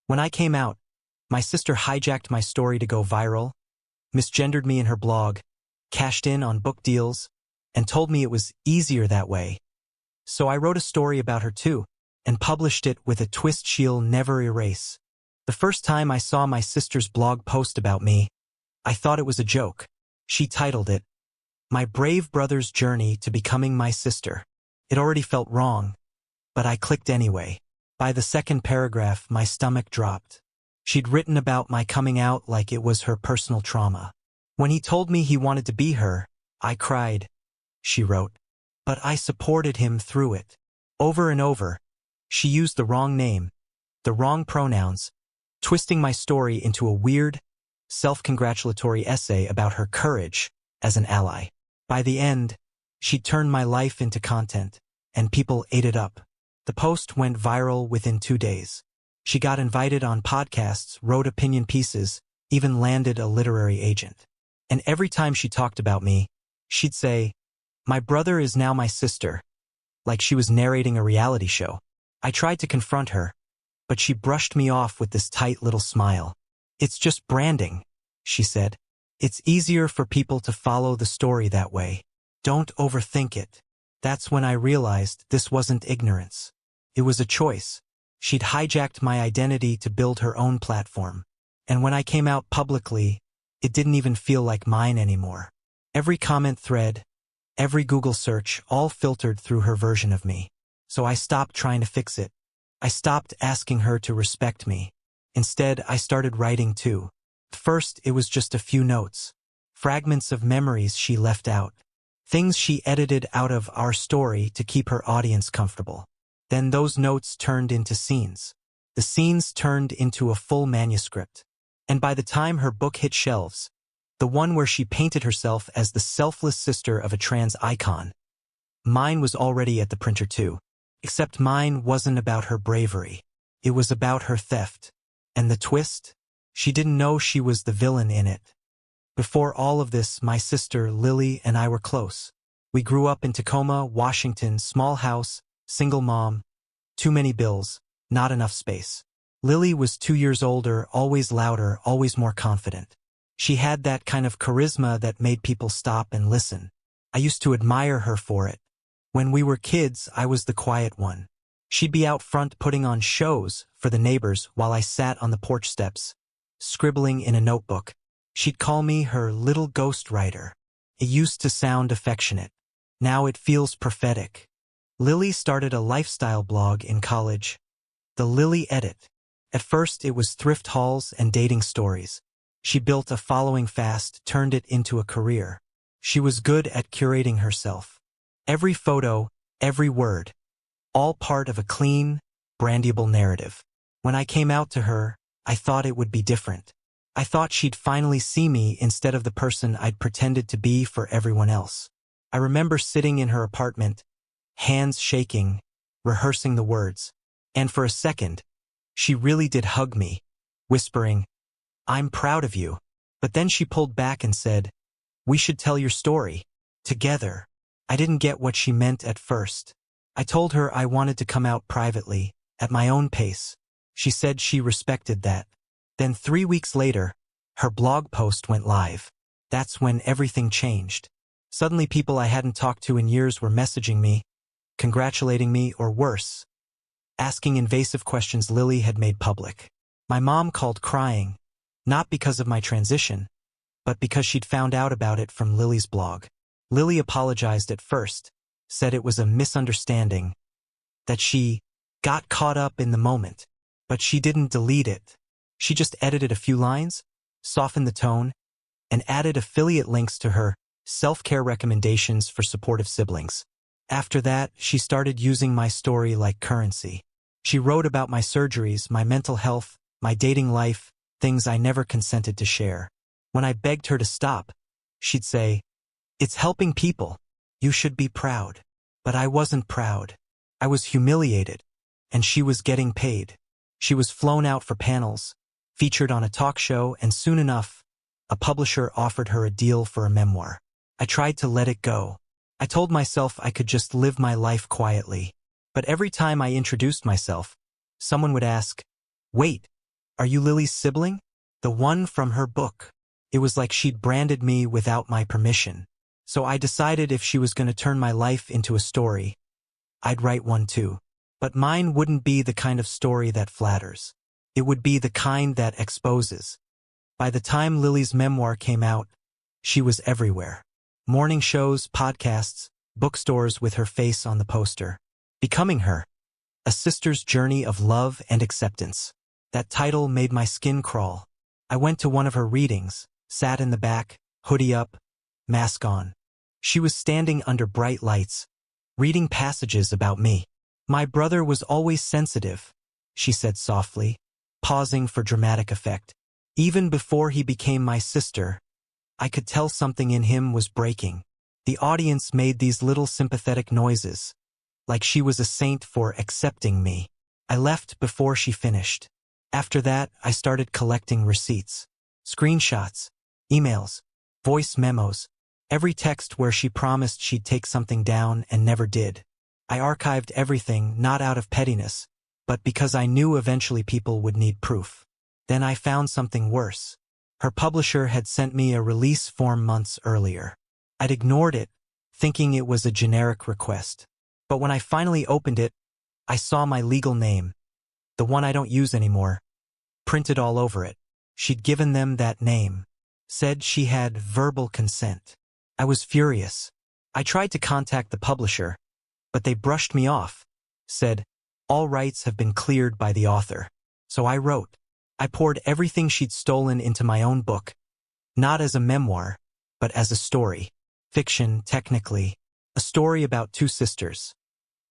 When I came out, my sister hijacked my story to go viral, misgendered me in her blog, cashed in on book deals, and told me it was easier that way. So I wrote a story about her too, and published it with a twist she'll never erase. The first time I saw my sister's blog post about me, I thought it was a joke. She titled it, "My Brave Brother's Journey to Becoming My Sister." It already felt wrong, but I clicked anyway. By the second paragraph, my stomach dropped. She'd written about my coming out like it was her personal trauma. "When he told me he wanted to be her, I cried," she wrote. "But I supported him through it." Over and over, she used the wrong name, the wrong pronouns, twisting my story into a weird, self-congratulatory essay about her courage as an ally. By the end, she turned my life into content, and people ate it up. The post went viral within 2 days. She got invited on podcasts, wrote opinion pieces, even landed a literary agent. And every time she talked about me, she'd say, "My brother is now my sister," like she was narrating a reality show. I tried to confront her, but she brushed me off with this tight little smile. "It's just branding," she said. "It's easier for people to follow the story that way. Don't overthink it." That's when I realized this wasn't ignorance. It was a choice. She'd hijacked my identity to build her own platform. And when I came out publicly, it didn't even feel like mine anymore. Every comment thread, every Google search, all filtered through her version of me. So I stopped trying to fix it. I stopped asking her to respect me. Instead, I started writing too. First, it was just a few notes. Fragments of memories she left out. Things she edited out of our story to keep her audience comfortable. Then those notes turned into scenes. The scenes turned into a full manuscript. And by the time her book hit shelves, the one where she painted herself as the selfless sister of a trans icon, mine was already at the printer too. Except mine wasn't about her bravery. It was about her theft. And the twist? She didn't know she was the villain in it. Before all of this, my sister, Lily, and I were close. We grew up in Tacoma, Washington, small house, single mom, too many bills, not enough space. Lily was 2 years older, always louder, always more confident. She had that kind of charisma that made people stop and listen. I used to admire her for it. When we were kids, I was the quiet one. She'd be out front putting on shows for the neighbors while I sat on the porch steps, scribbling in a notebook. She'd call me her little ghost writer. It used to sound affectionate. Now it feels prophetic. Lily started a lifestyle blog in college, The Lily Edit. At first, it was thrift hauls and dating stories. She built a following fast, turned it into a career. She was good at curating herself. Every photo, every word, all part of a clean, brandable narrative. When I came out to her, I thought it would be different. I thought she'd finally see me instead of the person I'd pretended to be for everyone else. I remember sitting in her apartment, hands shaking, rehearsing the words. And for a second, she really did hug me, whispering, "I'm proud of you." But then she pulled back and said, "We should tell your story, together." I didn't get what she meant at first. I told her I wanted to come out privately, at my own pace. She said she respected that. Then 3 weeks later, her blog post went live. That's when everything changed. Suddenly people I hadn't talked to in years were messaging me, congratulating me, or worse, asking invasive questions Lily had made public. My mom called crying, not because of my transition, but because she'd found out about it from Lily's blog. Lily apologized at first, said it was a misunderstanding, that she got caught up in the moment, but she didn't delete it. She just edited a few lines, softened the tone, and added affiliate links to her self-care recommendations for supportive siblings. After that, she started using my story like currency. She wrote about my surgeries, my mental health, my dating life, things I never consented to share. When I begged her to stop, she'd say, "It's helping people. You should be proud." But I wasn't proud. I was humiliated, and she was getting paid. She was flown out for panels, featured on a talk show, and soon enough, a publisher offered her a deal for a memoir. I tried to let it go. I told myself I could just live my life quietly. But every time I introduced myself, someone would ask, "Wait, "Are you Lily's sibling? The one from her book?" It was like she'd branded me without my permission. So I decided if she was going to turn my life into a story, I'd write one too. But mine wouldn't be the kind of story that flatters. It would be the kind that exposes. By the time Lily's memoir came out, she was everywhere. Morning shows, podcasts, bookstores with her face on the poster. Becoming Her, a sister's journey of love and acceptance. That title made my skin crawl. I went to one of her readings, sat in the back, hoodie up, mask on. She was standing under bright lights, reading passages about me. "My brother was always sensitive," she said softly, pausing for dramatic effect. "Even before he became my sister, I could tell something in him was breaking." The audience made these little sympathetic noises, like she was a saint for accepting me. I left before she finished. After that, I started collecting receipts, screenshots, emails, voice memos, every text where she promised she'd take something down and never did. I archived everything, not out of pettiness, but because I knew eventually people would need proof. Then I found something worse. Her publisher had sent me a release form months earlier. I'd ignored it, thinking it was a generic request. But when I finally opened it, I saw my legal name, the one I don't use anymore, printed all over it. She'd given them that name, said she had verbal consent. I was furious. I tried to contact the publisher, but they brushed me off, said, "All rights have been cleared by the author." So I wrote. I poured everything she'd stolen into my own book, not as a memoir, but as a story. Fiction, technically. A story about two sisters.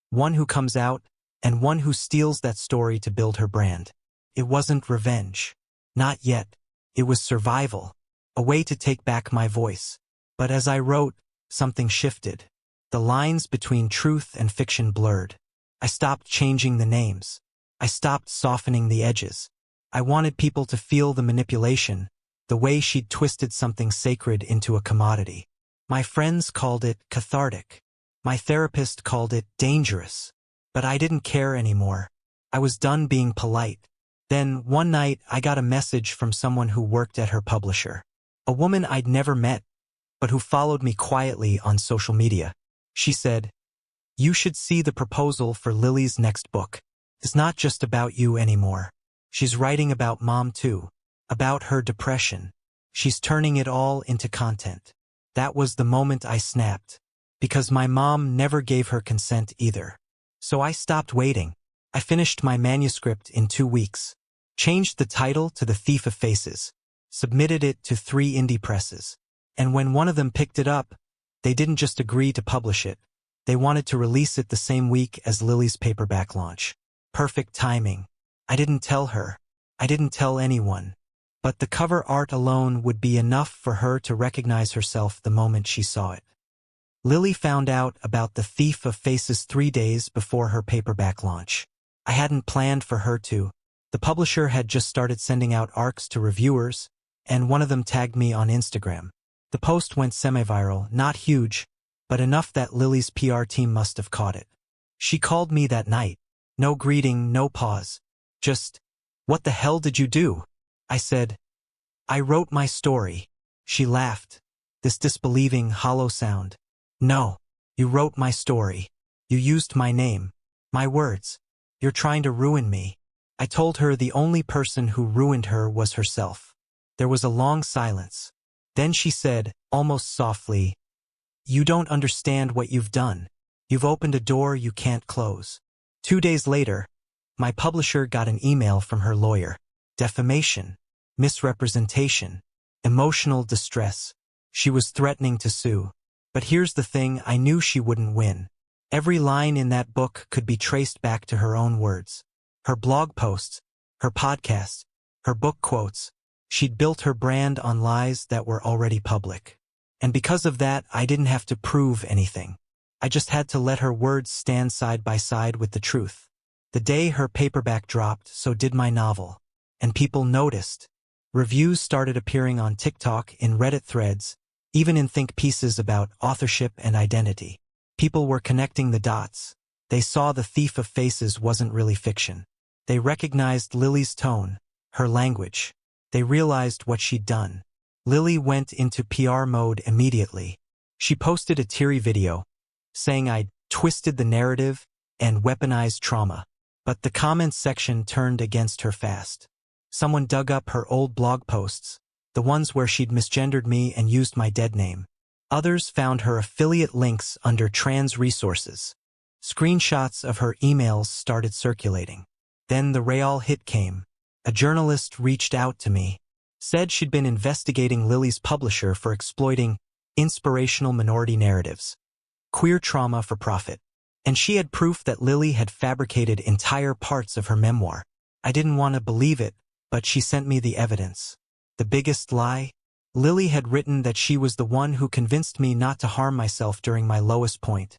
One who comes out, and one who steals that story to build her brand. It wasn't revenge. Not yet. It was survival. A way to take back my voice. But as I wrote, something shifted. The lines between truth and fiction blurred. I stopped changing the names. I stopped softening the edges. I wanted people to feel the manipulation, the way she'd twisted something sacred into a commodity. My friends called it cathartic. My therapist called it dangerous. But I didn't care anymore. I was done being polite. Then, one night, I got a message from someone who worked at her publisher. A woman I'd never met, but who followed me quietly on social media. She said, "You should see the proposal for Lily's next book. It's not just about you anymore. She's writing about Mom too, about her depression. She's turning it all into content." That was the moment I snapped, because my mom never gave her consent either. So I stopped waiting. I finished my manuscript in 2 weeks, changed the title to The Thief of Faces, submitted it to 3 indie presses. And when one of them picked it up, they didn't just agree to publish it. They wanted to release it the same week as Lily's paperback launch. Perfect timing. I didn't tell her. I didn't tell anyone. But the cover art alone would be enough for her to recognize herself the moment she saw it. Lily found out about The Thief of Faces 3 days before her paperback launch. I hadn't planned for her to. The publisher had just started sending out ARCs to reviewers, and one of them tagged me on Instagram. The post went semi-viral, not huge, but enough that Lily's PR team must have caught it. She called me that night. No greeting, no pause. Just, "What the hell did you do?" I said, "I wrote my story." She laughed, this disbelieving, hollow sound. "No, you wrote my story. You used my name, my words. You're trying to ruin me." I told her the only person who ruined her was herself. There was a long silence. Then she said, almost softly, "You don't understand what you've done. You've opened a door you can't close." 2 days later, my publisher got an email from her lawyer. Defamation, misrepresentation, emotional distress. She was threatening to sue. But here's the thing, I knew she wouldn't win. Every line in that book could be traced back to her own words. Her blog posts, her podcasts, her book quotes. She'd built her brand on lies that were already public. And because of that, I didn't have to prove anything. I just had to let her words stand side by side with the truth. The day her paperback dropped, so did my novel. And people noticed. Reviews started appearing on TikTok, in Reddit threads, even in think pieces about authorship and identity. People were connecting the dots. They saw The Thief of Faces wasn't really fiction. They recognized Lily's tone, her language. They realized what she'd done. Lily went into PR mode immediately. She posted a teary video, saying I'd twisted the narrative and weaponized trauma. But the comments section turned against her fast. Someone dug up her old blog posts, the ones where she'd misgendered me and used my dead name. Others found her affiliate links under trans resources. Screenshots of her emails started circulating. Then the real hit came. A journalist reached out to me, said she'd been investigating Lily's publisher for exploiting inspirational minority narratives, queer trauma for profit. And she had proof that Lily had fabricated entire parts of her memoir. I didn't want to believe it, but she sent me the evidence. The biggest lie? Lily had written that she was the one who convinced me not to harm myself during my lowest point.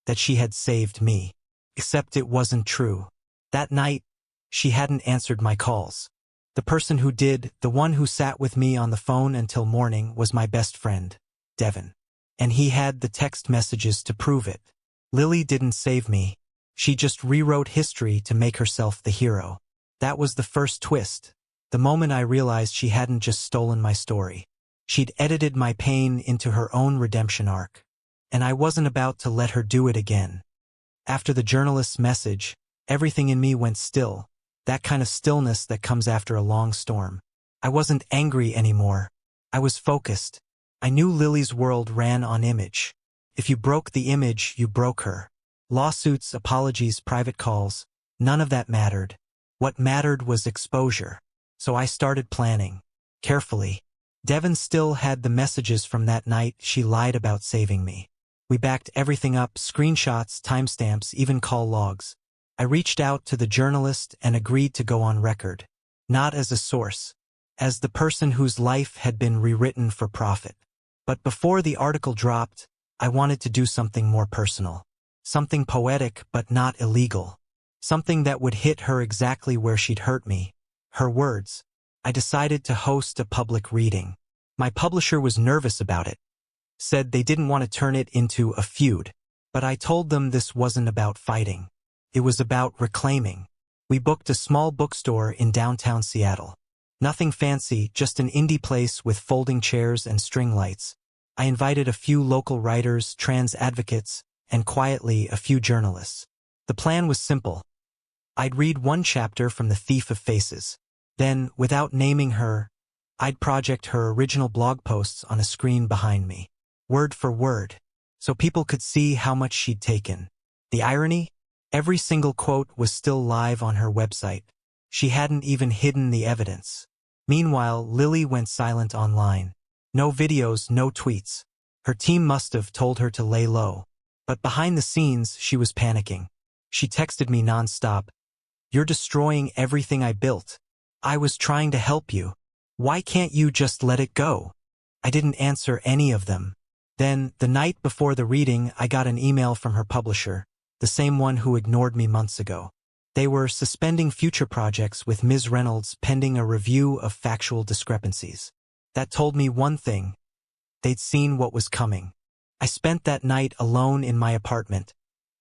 That she had saved me. Except it wasn't true. That night, she hadn't answered my calls. The person who did, the one who sat with me on the phone until morning, was my best friend, Devin. And he had the text messages to prove it. Lily didn't save me. She just rewrote history to make herself the hero. That was the first twist. The moment I realized she hadn't just stolen my story. She'd edited my pain into her own redemption arc. And I wasn't about to let her do it again. After the journalist's message, everything in me went still. That kind of stillness that comes after a long storm. I wasn't angry anymore. I was focused. I knew Lily's world ran on image. If you broke the image, you broke her. Lawsuits, apologies, private calls, none of that mattered. What mattered was exposure. So I started planning. Carefully. Devin still had the messages from that night she lied about saving me. We backed everything up, screenshots, timestamps, even call logs. I reached out to the journalist and agreed to go on record. Not as a source. As the person whose life had been rewritten for profit. But before the article dropped, I wanted to do something more personal. Something poetic but not illegal. Something that would hit her exactly where she'd hurt me. Her words. I decided to host a public reading. My publisher was nervous about it. Said they didn't want to turn it into a feud. But I told them this wasn't about fighting. It was about reclaiming. We booked a small bookstore in downtown Seattle. Nothing fancy, just an indie place with folding chairs and string lights. I invited a few local writers, trans advocates, and quietly a few journalists. The plan was simple. I'd read one chapter from The Thief of Faces. Then, without naming her, I'd project her original blog posts on a screen behind me. Word for word. So people could see how much she'd taken. The irony? Every single quote was still live on her website. She hadn't even hidden the evidence. Meanwhile, Lily went silent online. No videos, no tweets. Her team must have told her to lay low. But behind the scenes, she was panicking. She texted me nonstop. "You're destroying everything I built. I was trying to help you. Why can't you just let it go?" I didn't answer any of them. Then, the night before the reading, I got an email from her publisher, the same one who ignored me months ago. They were suspending future projects with Ms. Reynolds pending a review of factual discrepancies. That told me one thing. They'd seen what was coming. I spent that night alone in my apartment,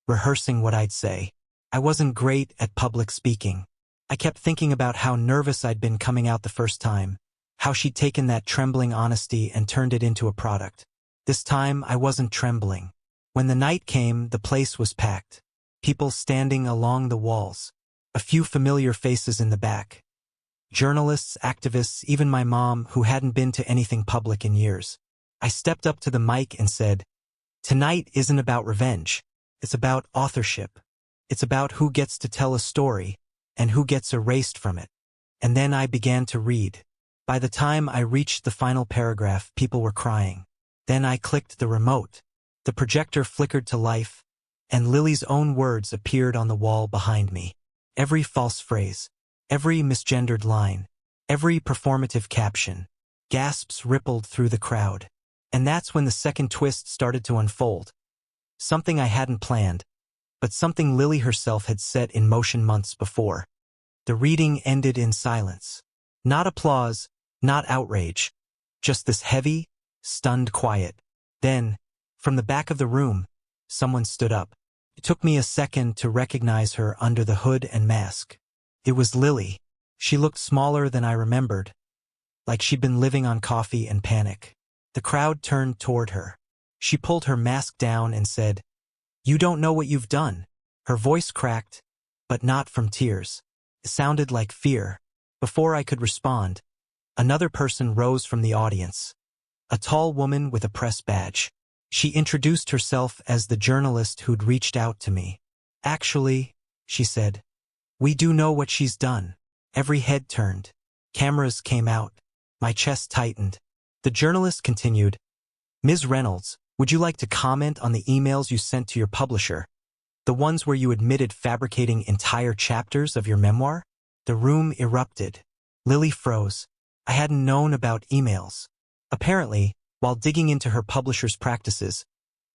rehearsing what I'd say. I wasn't great at public speaking. I kept thinking about how nervous I'd been coming out the first time, how she'd taken that trembling honesty and turned it into a product. This time, I wasn't trembling. When the night came, the place was packed. People standing along the walls. A few familiar faces in the back. Journalists, activists, even my mom, who hadn't been to anything public in years. I stepped up to the mic and said, "Tonight isn't about revenge. It's about authorship. It's about who gets to tell a story and who gets erased from it." And then I began to read. By the time I reached the final paragraph, people were crying. Then I clicked the remote. The projector flickered to life, and Lily's own words appeared on the wall behind me. Every false phrase, every misgendered line, every performative caption. Gasps rippled through the crowd. And that's when the second twist started to unfold. Something I hadn't planned, but something Lily herself had set in motion months before. The reading ended in silence. Not applause, not outrage. Just this heavy, stunned quiet. Then, from the back of the room, someone stood up. It took me a second to recognize her under the hood and mask. It was Lily. She looked smaller than I remembered, like she'd been living on coffee and panic. The crowd turned toward her. She pulled her mask down and said, "You don't know what you've done." Her voice cracked, but not from tears. It sounded like fear. Before I could respond, another person rose from the audience. A tall woman with a press badge. She introduced herself as the journalist who'd reached out to me. "Actually," she said, "we do know what she's done." Every head turned. Cameras came out. My chest tightened. The journalist continued, "Ms. Reynolds, would you like to comment on the emails you sent to your publisher? The ones where you admitted fabricating entire chapters of your memoir?" The room erupted. Lily froze. I hadn't known about emails. Apparently, while digging into her publisher's practices,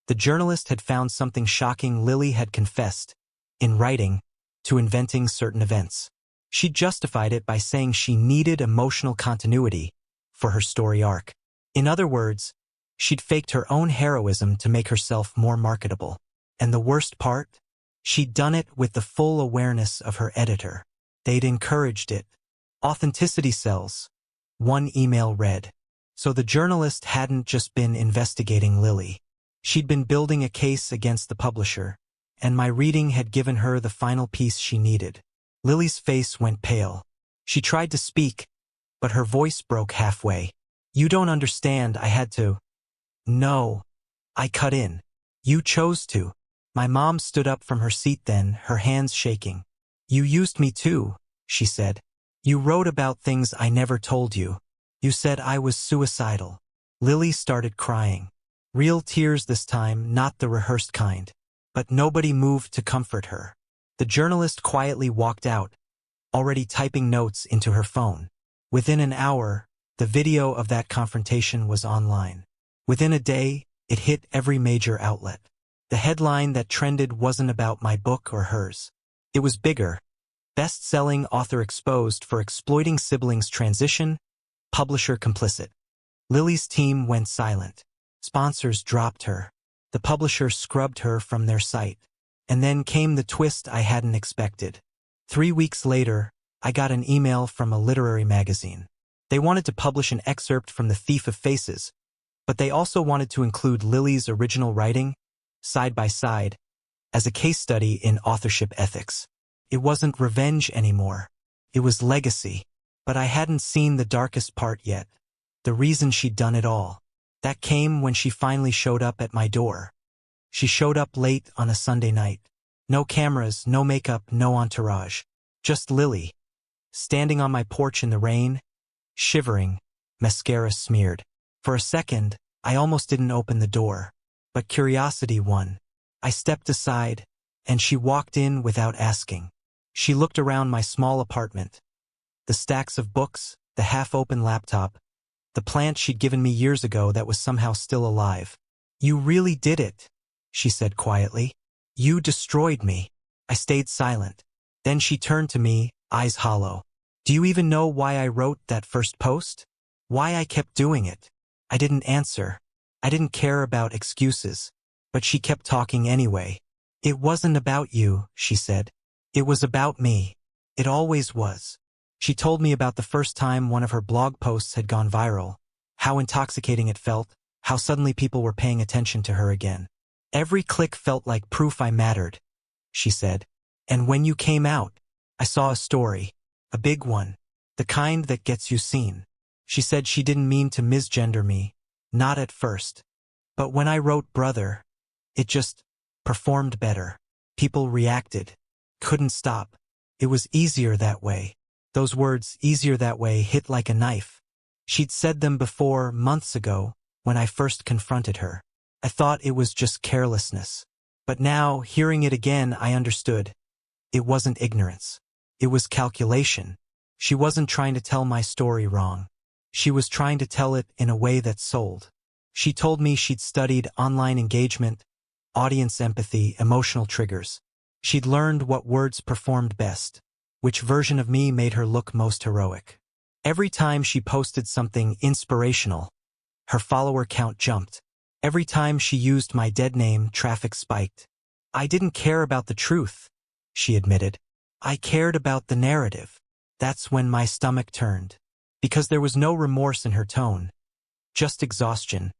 the journalist had found something shocking. Lily had confessed, in writing, to inventing certain events. She justified it by saying she needed emotional continuity for her story arc. In other words, she'd faked her own heroism to make herself more marketable. And the worst part? She'd done it with the full awareness of her editor. They'd encouraged it. Authenticity sells. One email read. So the journalist hadn't just been investigating Lily. She'd been building a case against the publisher, and my reading had given her the final piece she needed. Lily's face went pale. She tried to speak, but her voice broke halfway. "You don't understand, I had to." "No." I cut in. "You chose to." My mom stood up from her seat then, her hands shaking. "You used me too," she said. "You wrote about things I never told you. You said I was suicidal." Lily started crying. Real tears this time, not the rehearsed kind. But nobody moved to comfort her. The journalist quietly walked out, already typing notes into her phone. Within an hour, the video of that confrontation was online. Within a day, it hit every major outlet. The headline that trended wasn't about my book or hers. It was bigger. Best-selling author exposed for exploiting siblings' transition, publisher complicit. Lily's team went silent. Sponsors dropped her. The publisher scrubbed her from their site. And then came the twist I hadn't expected. 3 weeks later, I got an email from a literary magazine. They wanted to publish an excerpt from The Thief of Faces, but they also wanted to include Lily's original writing, side by side, as a case study in authorship ethics. It wasn't revenge anymore. It was legacy. But I hadn't seen the darkest part yet. The reason she'd done it all. That came when she finally showed up at my door. She showed up late on a Sunday night. No cameras, no makeup, no entourage. Just Lily, standing on my porch in the rain, shivering, mascara smeared. For a second, I almost didn't open the door. But curiosity won. I stepped aside, and she walked in without asking. She looked around my small apartment. The stacks of books, the half-open laptop, the plant she'd given me years ago that was somehow still alive. "You really did it," she said quietly. "You destroyed me." I stayed silent. Then she turned to me, eyes hollow. "Do you even know why I wrote that first post? Why I kept doing it?" I didn't answer. I didn't care about excuses. But she kept talking anyway. "It wasn't about you," she said. "It was about me. It always was." She told me about the first time one of her blog posts had gone viral, how intoxicating it felt, how suddenly people were paying attention to her again. "Every click felt like proof I mattered," she said. "And when you came out, I saw a story, a big one, the kind that gets you seen." She said she didn't mean to misgender me, not at first. But when I wrote Brother, it just performed better. People reacted, couldn't stop. It was easier that way. Those words, easier that way, hit like a knife. She'd said them before, months ago, when I first confronted her. I thought it was just carelessness. But now, hearing it again, I understood. It wasn't ignorance. It was calculation. She wasn't trying to tell my story wrong. She was trying to tell it in a way that sold. She told me she'd studied online engagement, audience empathy, emotional triggers. She'd learned what words performed best, which version of me made her look most heroic. Every time she posted something inspirational, her follower count jumped. Every time she used my dead name, traffic spiked. "I didn't care about the truth," she admitted. "I cared about the narrative. That's when my stomach turned. Because there was no remorse in her tone. Just exhaustion.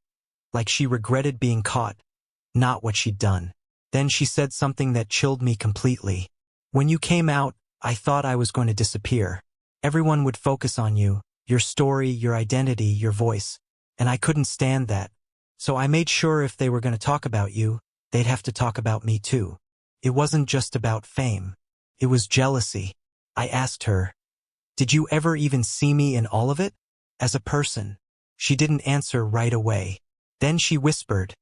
Like she regretted being caught, not what she'd done. Then she said something that chilled me completely. When you came out, I thought I was going to disappear. Everyone would focus on you, your story, your identity, your voice. And I couldn't stand that. So I made sure if they were going to talk about you, they'd have to talk about me too. It wasn't just about fame. It was jealousy. I asked her, did you ever even see me in all of it? As a person. She didn't answer right away. Then she whispered,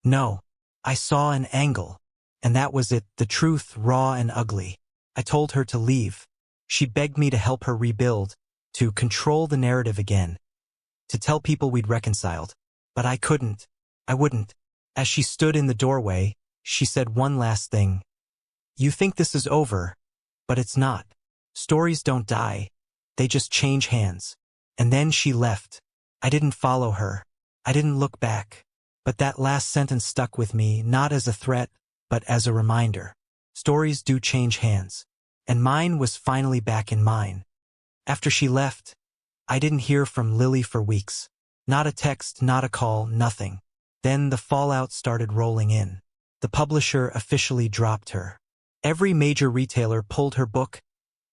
no. I saw an angle. And that was it, the truth, raw and ugly. I told her to leave. She begged me to help her rebuild, to control the narrative again, to tell people we'd reconciled. But I couldn't. I wouldn't. As she stood in the doorway, she said one last thing. You think this is over, but it's not. Stories don't die. They just change hands. And then she left. I didn't follow her. I didn't look back. But that last sentence stuck with me, not as a threat, but as a reminder. Stories do change hands. And mine was finally back in mine. After she left, I didn't hear from Lily for weeks. Not a text, not a call, nothing. Then the fallout started rolling in. The publisher officially dropped her. Every major retailer pulled her book,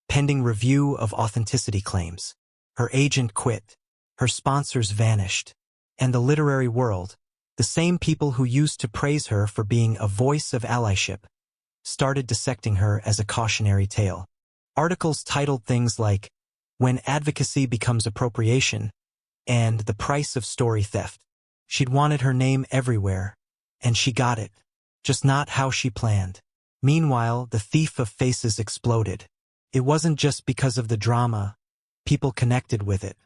pending review of authenticity claims. Her agent quit. Her sponsors vanished. And the literary world, the same people who used to praise her for being a voice of allyship, started dissecting her as a cautionary tale. Articles titled things like, When Advocacy Becomes Appropriation, and The Price of Story Theft. She'd wanted her name everywhere, and she got it, just not how she planned. Meanwhile, the thief of faces exploded. It wasn't just because of the drama. People connected with it.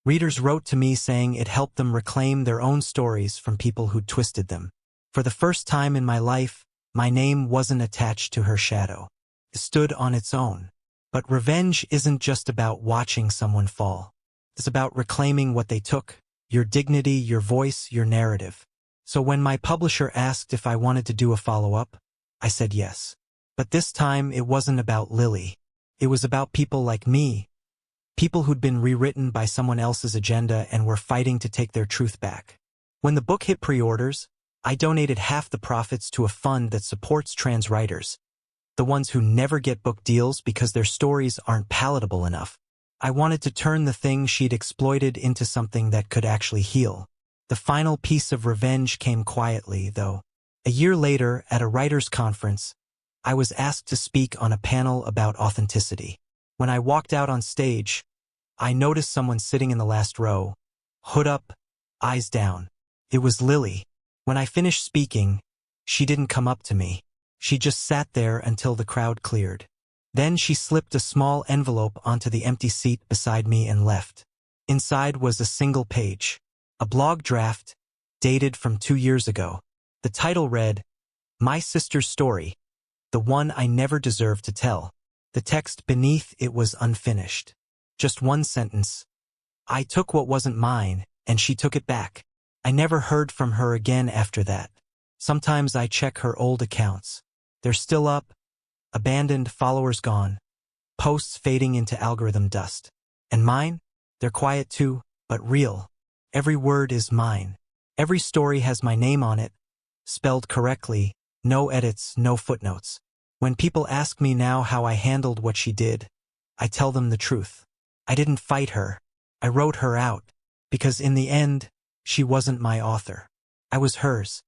Readers wrote to me saying it helped them reclaim their own stories from people who'd twisted them. For the first time in my life, my name wasn't attached to her shadow. It stood on its own. But revenge isn't just about watching someone fall. It's about reclaiming what they took, your dignity, your voice, your narrative. So when my publisher asked if I wanted to do a follow-up, I said yes. But this time it wasn't about Lily. It was about people like me. People who'd been rewritten by someone else's agenda and were fighting to take their truth back. When the book hit pre-orders, I donated half the profits to a fund that supports trans writers, the ones who never get book deals because their stories aren't palatable enough. I wanted to turn the thing she'd exploited into something that could actually heal. The final piece of revenge came quietly, though. A year later, at a writers' conference, I was asked to speak on a panel about authenticity. When I walked out on stage, I noticed someone sitting in the last row, hood up, eyes down. It was Lily. When I finished speaking, she didn't come up to me. She just sat there until the crowd cleared. Then she slipped a small envelope onto the empty seat beside me and left. Inside was a single page, a blog draft, dated from 2 years ago. The title read, My Sister's Story, the one I never deserved to tell. The text beneath it was unfinished. Just one sentence. I took what wasn't mine, and she took it back. I never heard from her again after that. Sometimes I check her old accounts. They're still up, abandoned, followers gone, posts fading into algorithm dust. And mine? They're quiet too, but real. Every word is mine. Every story has my name on it, spelled correctly, no edits, no footnotes. When people ask me now how I handled what she did, I tell them the truth. I didn't fight her. I wrote her out, because in the end, she wasn't my author. I was hers.